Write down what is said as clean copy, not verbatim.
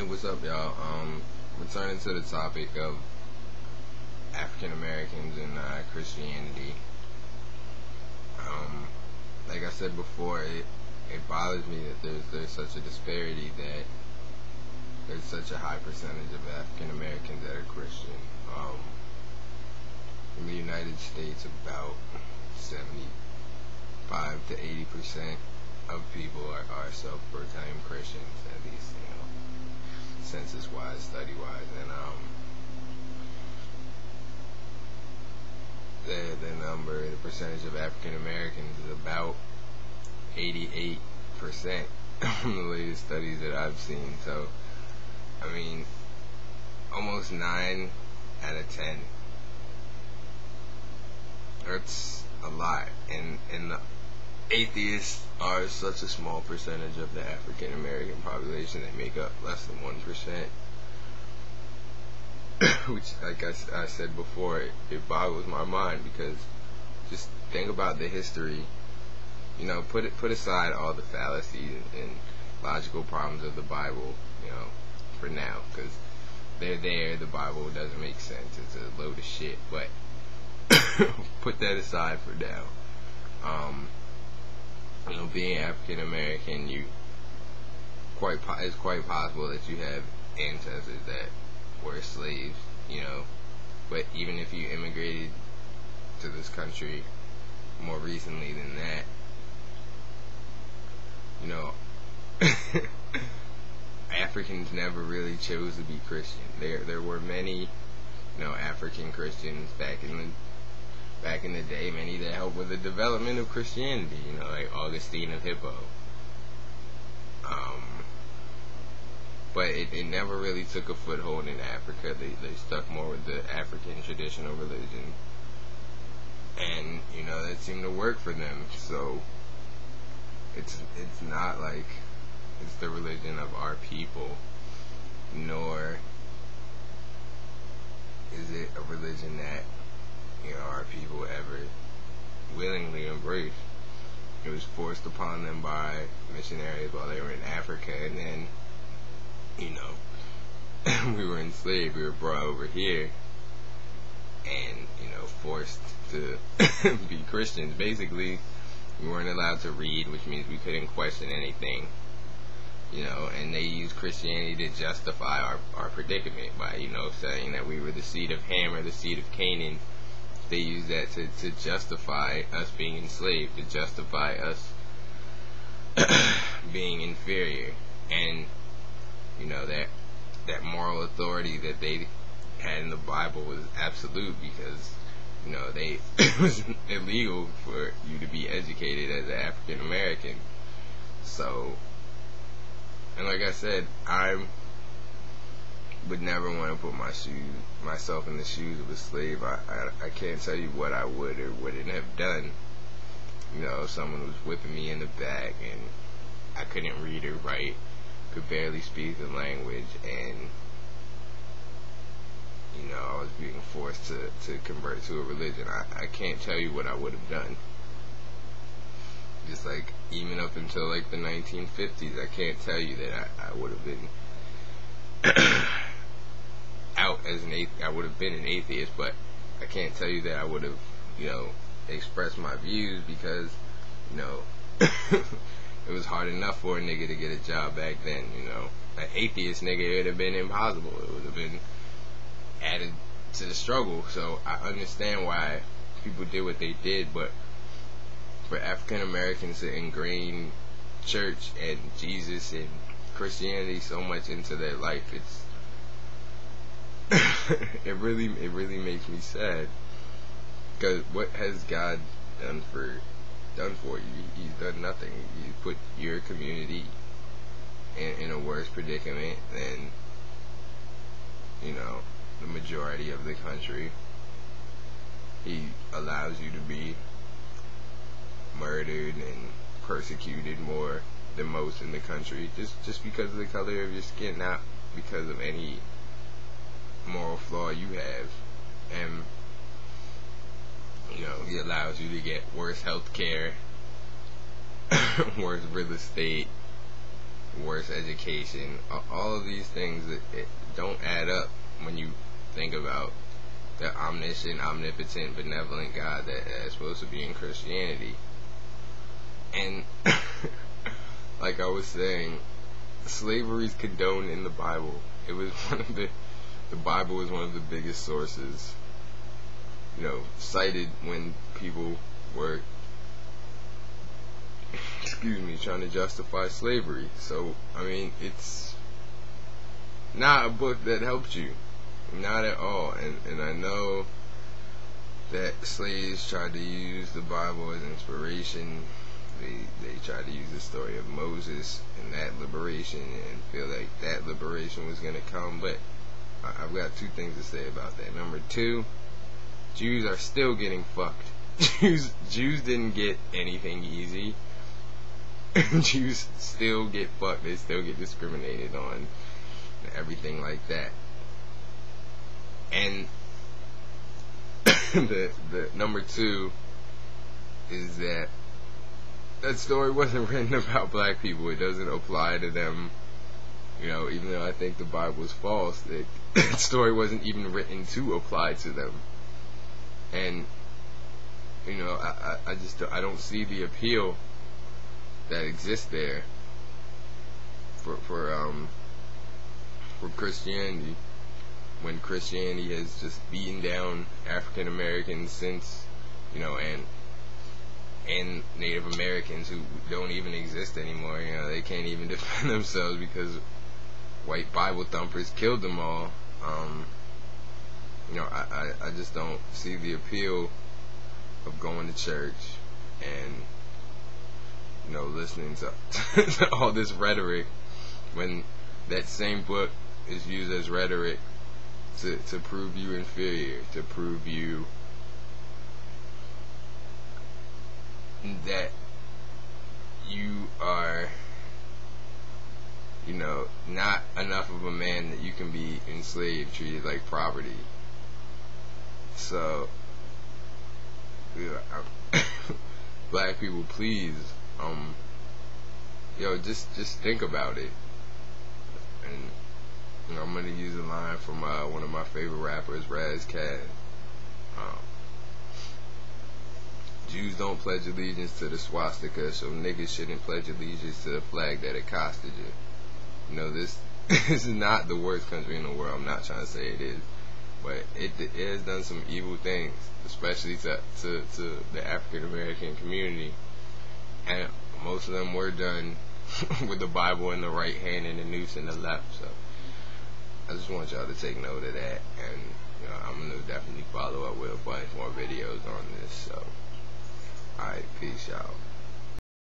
What's up, y'all? Returning to the topic of African Americans and Christianity. Like I said before, it bothers me that there's such a disparity, that there's such a high percentage of African Americans that are Christian. In the United States, about 75 to 80% of people are self-proclaimed Christians, at least, census-wise, study-wise, and the percentage of African Americans is about 88% from the latest studies that I've seen. So, I mean, almost 9 out of 10. That's a lot, and the atheists are such a small percentage of the African American population. They make up less than 1%, which, like I said before, it boggles my mind, because just think about the history. Put aside all the fallacies and logical problems of the Bible, for now, because they're there. The Bible doesn't make sense. It's a load of shit. But put that aside for now. Being African American, it's quite possible that you have ancestors that were slaves, but even if you immigrated to this country more recently than that, Africans never really chose to be Christian. There were many, African Christians back in the day, many that helped with the development of Christianity, like Augustine of Hippo. But it never really took a foothold in Africa. They stuck more with the African traditional religion, and that seemed to work for them. So it's not like it's the religion of our people, nor is it a religion that our people ever willingly embraced. It was forced upon them by missionaries while they were in Africa, and then we were enslaved. We were brought over here and forced to be Christians. Basically, we weren't allowed to read, which means we couldn't question anything. And they used Christianity to justify our predicament by saying that we were the seed of Ham, or the seed of Canaan. They use that to justify us being enslaved, to justify us being inferior. And that moral authority that they had in the Bible was absolute, because it was illegal for you to be educated as an African American. So, and like I said, I would never want to put myself in the shoes of a slave. I can't tell you what I would or wouldn't have done. If someone was whipping me in the back and I couldn't read or write, could barely speak the language, and I was being forced to convert to a religion, I can't tell you what I would have done. Just like even up until like the 1950s, I can't tell you that I would have been out as an atheist. I would have been an atheist, but I can't tell you that I would have, expressed my views, because, it was hard enough for a nigga to get a job back then. An atheist nigga, it would have been impossible. It would have been added to the struggle. So I understand why people did what they did, but for African Americans to ingrain church and Jesus and Christianity so much into their life, it really makes me sad. Because what has God done for you? He's done nothing. He put your community in a worse predicament than the majority of the country. He allows you to be murdered and persecuted more than most in the country, just because of the color of your skin, not because of any moral flaw you have. And he allows you to get worse health care, worse real estate, worse education, all of these things it don't add up when you think about the omniscient, omnipotent, benevolent God that is supposed to be in Christianity. And like I was saying, slavery is condoned in the Bible. It was one of the Bible is one of the biggest sources, cited when people were trying to justify slavery. So I mean, it's not a book that helped you, not at all. And I know that slaves tried to use the Bible as inspiration. They tried to use the story of Moses and that liberation and feel like that liberation was going to come. But I've got two things to say about that. Number two, Jews are still getting fucked. Jews didn't get anything easy. Jews still get fucked. They still get discriminated on, everything like that. And the number two is that story wasn't written about black people. It doesn't apply to them. Even though I think the Bible is false, that story wasn't even written to apply to them. And I don't see the appeal that exists there for Christianity, when Christianity has just beaten down African Americans since, and Native Americans who don't even exist anymore. They can't even defend themselves because white Bible thumpers killed them all. I just don't see the appeal of going to church and listening to all this rhetoric when that same book is used as rhetoric to prove you inferior, to prove you that you are not enough of a man that you can be enslaved, treated like property. So black people, please, just think about it. And I'm gonna use a line from one of my favorite rappers, Raz Cad. Jews don't pledge allegiance to the swastika, so niggas shouldn't pledge allegiance to the flag that accosted you. This is not the worst country in the world. I'm not trying to say it is, but it has done some evil things, especially to the African American community, and most of them were done with the Bible in the right hand and the noose in the left. So I just want y'all to take note of that, and I'm gonna definitely follow up with a bunch more videos on this. So alright, peace out.